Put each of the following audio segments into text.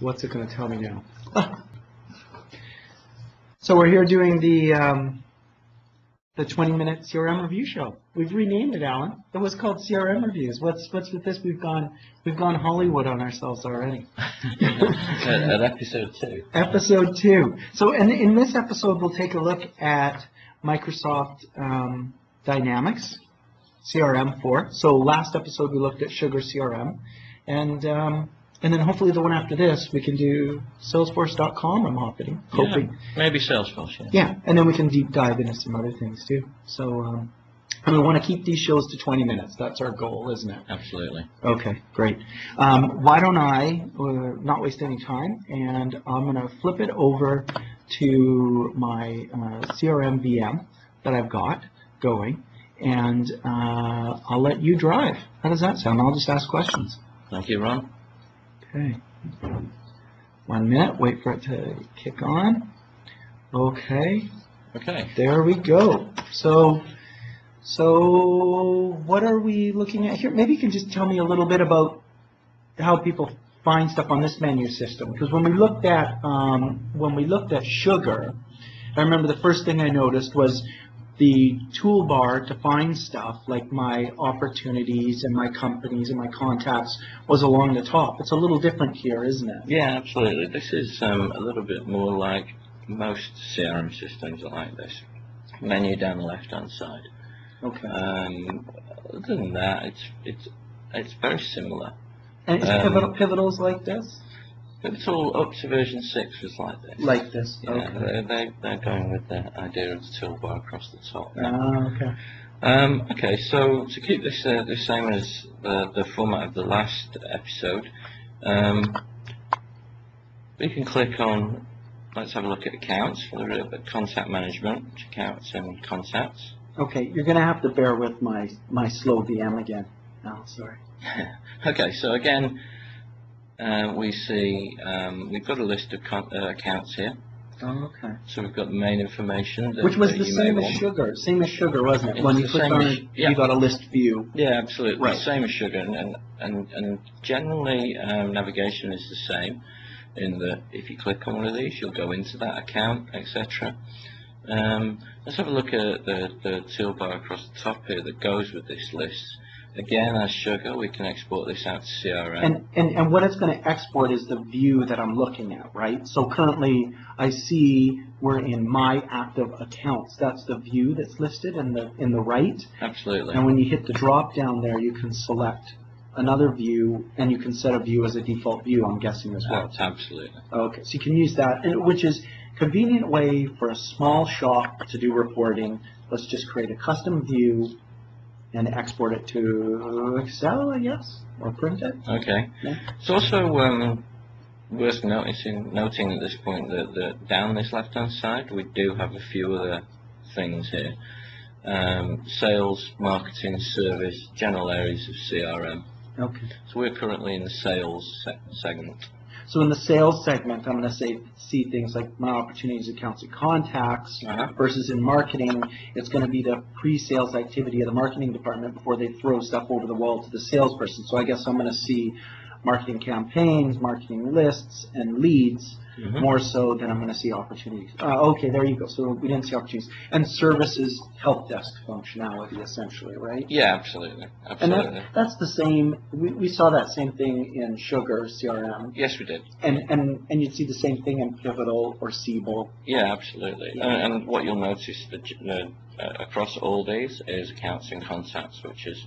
What's it going to tell me now? Ah. So we're here doing the 20-minute CRM review show. We've renamed it, Alan. It was called CRM reviews. What's with this? We've gone Hollywood on ourselves already. At episode 2. Episode 2. So in this episode, we'll take a look at Microsoft Dynamics CRM 4. So last episode we looked at Sugar CRM, and then hopefully the one after this we can do Salesforce.com. I'm hoping. Yeah, maybe Salesforce. Yeah, and then we can deep dive into some other things too. So and we want to keep these shows to 20 minutes. That's our goal, isn't it? Absolutely. Okay, great. Why don't I not waste any time, and I'm going to flip it over to my CRM VM that I've got going, and I'll let you drive. How does that sound? I'll just ask questions. Thank you, Ron. Okay. 1 minute. Wait for it to kick on. Okay. Okay. There we go. So what are we looking at here? Maybe you can just tell me a little bit about how people find stuff on this menu system. Because when we looked at Sugar, I remember the first thing I noticed was the toolbar to find stuff like my opportunities and my companies and my contacts was along the top. It's a little different here, isn't it? Yeah, absolutely. This is a little bit more like most CRM systems are like this. Menu down the left-hand side. Okay. Other than that, it's very similar. And is Pivotals like this? Pivotal up to version 6 was like this. Like this. Yeah, okay. they're going with the idea of the toolbar across the top. Okay. Okay, so to keep this the same as the format of the last episode, we can click on. Let's have a look at accounts for the contact management, accounts and contacts. Okay, you're going to have to bear with my slow VM again. Oh, sorry. Okay, so again, we see we've got a list of accounts here. Oh, okay. So we've got the main information. Which was the same as Sugar. Same as Sugar, wasn't it? When you clicked on it, you got a list view. Yeah, absolutely. Right. Same as Sugar, and generally navigation is the same. In that, if you click on one of these, you'll go into that account, etc. Let's have a look at the toolbar across the top here that goes with this list. Again, as Sugar, we can export this out to CRM. And what it's going to export is the view that I'm looking at, right? So currently, I see we're in My Active Accounts. That's the view that's listed in the right. Absolutely. And when you hit the drop down there, you can select another view, and you can set a view as a default view, I'm guessing, as well. Absolutely. Okay, so you can use that, which is a convenient way for a small shop to do reporting. Let's just create a custom view and export it to Excel, I guess, or print it. Okay. Yeah. It's also worth noting at this point that down this left-hand side, we do have a few other things here. Sales, marketing, service, general areas of CRM. Okay. So we're currently in the sales segment. So in the sales segment, I'm going to see things like my opportunities, accounts, and contacts, versus in marketing, it's going to be the pre-sales activity of the marketing department before they throw stuff over the wall to the salesperson. So I guess I'm going to see marketing campaigns, marketing lists, and leads more so than I'm going to see opportunities. Okay, there you go. So we didn't see opportunities. And services, help desk functionality, essentially, right? Yeah, absolutely. Absolutely. And that's the same. We saw that same thing in Sugar CRM. Yes, we did. And you'd see the same thing in Pivotal or Siebel. Yeah, absolutely. And what you'll notice across all these is accounts and contacts, which is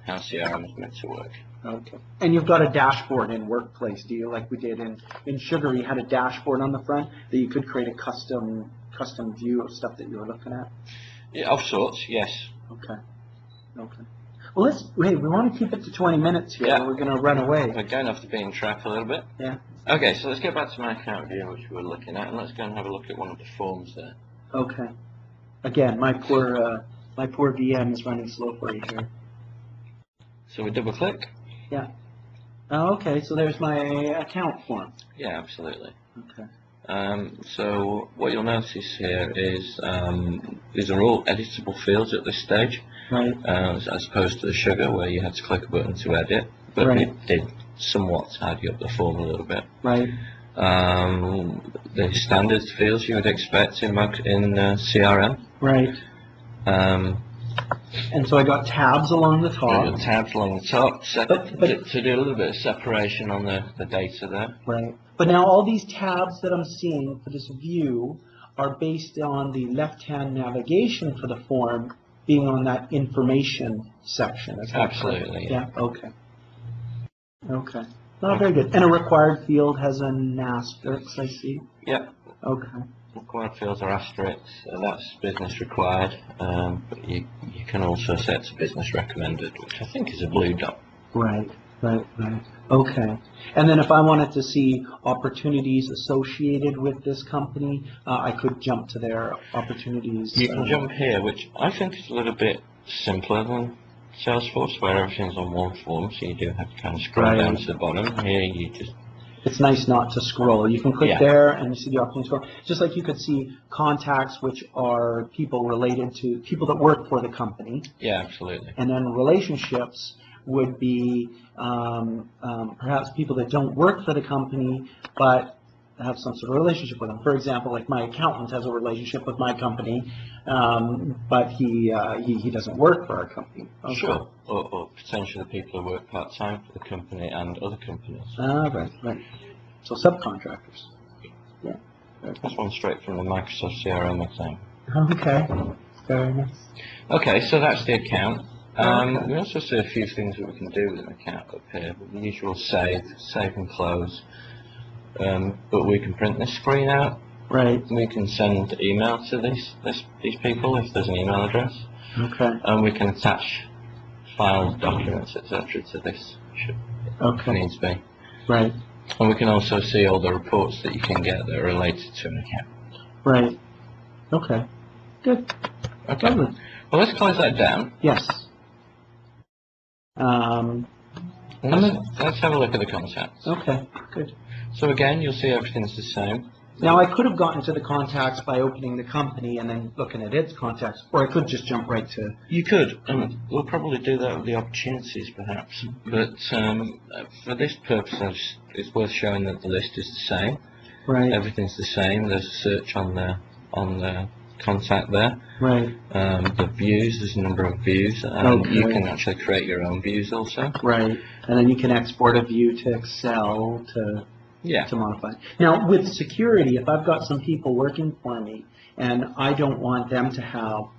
how CRM is meant to work. Okay. And you've got a dashboard in Workplace, do you? Like we did in Sugar, you had a dashboard on the front that you could create a custom view of stuff that you were looking at? Yeah, of sorts, yes. Okay. Okay. Well, we want to keep it to 20 minutes here. Yeah. We're going to run away. We're going off the beaten track a little bit. Yeah. Okay, so let's get back to my account view, which we were looking at, and let's go and have a look at one of the forms there. Okay. Again, my poor VM is running slow for you here. So we double click. Yeah. Oh, okay, so there's my account form. Yeah, absolutely. Okay. So what you'll notice here is these are all editable fields at this stage, right? As opposed to the Sugar where you had to click a button to edit, but right. it somewhat tidy up the form a little bit. Right. The standard fields you would expect in CRM. Right. And so I got tabs along the top. Got tabs along the top to do a little bit of separation on the data there. Right. But now all these tabs that I'm seeing for this view are based on the left-hand navigation for the form being on that information section. Is that Absolutely. correct? Yeah. Okay. Okay. Oh, very good. And a required field has an asterisk, I see. Yep. Okay. Required fields are asterisks. That's business required, but you can also set to business recommended, which I think is a blue dot. Right. Right. Right. Okay. And then if I wanted to see opportunities associated with this company, I could jump to their opportunities. You can jump here, which I think is a little bit simpler than Salesforce, where everything's on one form, so you do have to kind of scroll down to the bottom. Here you just... It's nice not to scroll. You can click there and you see the opportunity to scroll. Just like you could see contacts, which are people related to people that work for the company. Yeah, absolutely. And then relationships would be perhaps people that don't work for the company, but have some sort of relationship with them. For example, like my accountant has a relationship with my company, but he doesn't work for our company. Okay. Sure. Or potentially people who work part-time for the company and other companies. Right, right. So subcontractors. Yeah. That's one straight from the Microsoft CRM exam. Okay. Very nice. Okay, so that's the account. We also see a few things that we can do with an account up here. The usual save and close. But we can print this screen out. Right. We can send email to these people if there's an email address. Okay. And we can attach files, documents, etc. to this. If it needs be. Right. And we can also see all the reports that you can get that are related to an account. Right. Okay. Good. Okay. Lovely. Well, let's close that down. Yes. Let's have a look at the contacts. Okay. Good. So again, you'll see everything's the same. Now, I could have gotten to the contacts by opening the company and then looking at its contacts, or I could just jump right to... You could, and we'll probably do that with the opportunities, perhaps. But for this purpose, it's worth showing that the list is the same. Right. Everything's the same. There's a search on the contact there. Right. The views, there's a number of views, and you can actually create your own views also. Right. And then you can export a view to Excel to modify. Now, with security, if I've got some people working for me and I don't want them to have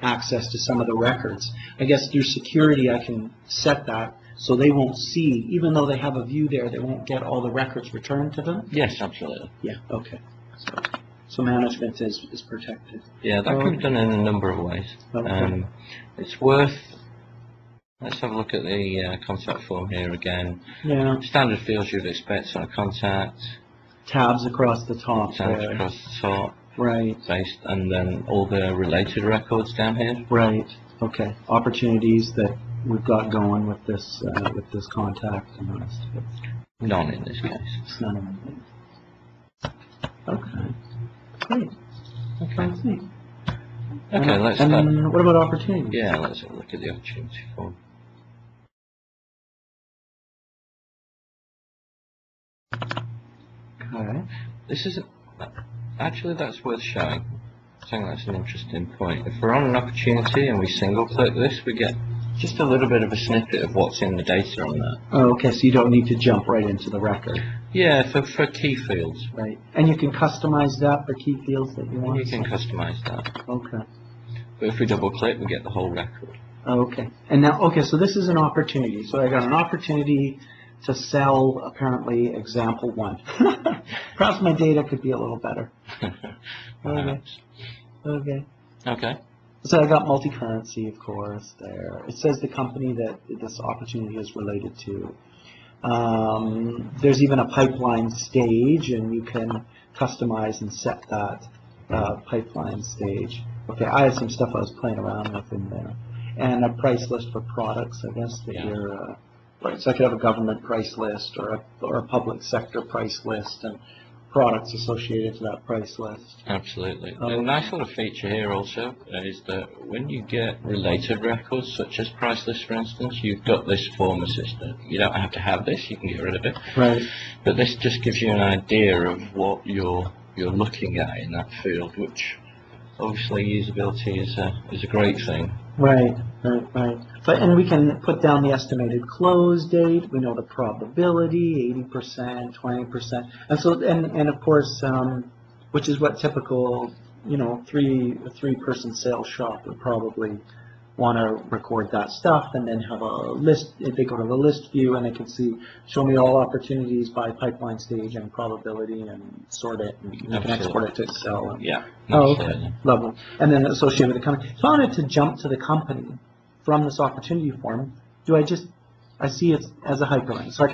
access to some of the records, I guess through security I can set that so they won't see, even though they have a view there, they won't get all the records returned to them? Yes, absolutely. Yeah, okay. So management is protected. Yeah, that can be done in a number of ways. Okay. It's worth... Let's have a look at the contact form here again. Yeah. Standard fields you'd expect on a contact. Tabs across the top. Tabs across the top. Right. And then all the related records down here. Right. Okay. Opportunities that we've got going with this contact and the rest of it. None in this case. It's none of them. Okay. Great. Okay. I see. Okay, let's start. And what about opportunities? Yeah, let's have a look at the opportunity form. Okay. This is actually that's worth showing. I think that's an interesting point. If we're on an opportunity and we single click this, we get just a little bit of a snippet of what's in the data on that. Oh, okay, so you don't need to jump right into the record. Yeah, for key fields. Right. And you can customize that for key fields that you want? You can customize that. Okay. But if we double click, we get the whole record. Okay. And now, okay, so this is an opportunity. So I got an opportunity to sell, apparently, example 1. Perhaps my data could be a little better. Okay. Okay. Okay. So I got multi-currency, of course, there. It says the company that this opportunity is related to. There's even a pipeline stage, and you can customize and set that pipeline stage. Okay, I had some stuff I was playing around with in there. And a price list for products, I guess, that right. So I could have a government price list or a public sector price list, and products associated to that price list. Absolutely. Oh. A nice little feature here also is that when you get related records, such as price lists, for instance, you've got this form assistant. You don't have to have this; you can get rid of it. Right. But this just gives you an idea of what you're looking at in that field, which obviously usability is a great thing. Right. And we can put down the estimated close date. We know the probability, 80%, 20%, and so and of course, which is what typical, a three-person sales shop would probably want to record that stuff, and then have a list. If they go to the list view, and they can show me all opportunities by pipeline stage and probability, and sort it, and you can export it to Excel. Yeah. Oh, okay. Lovely. And then associated with the company. If I wanted to jump to the company from this opportunity form, I see it as a hyperlink, so I can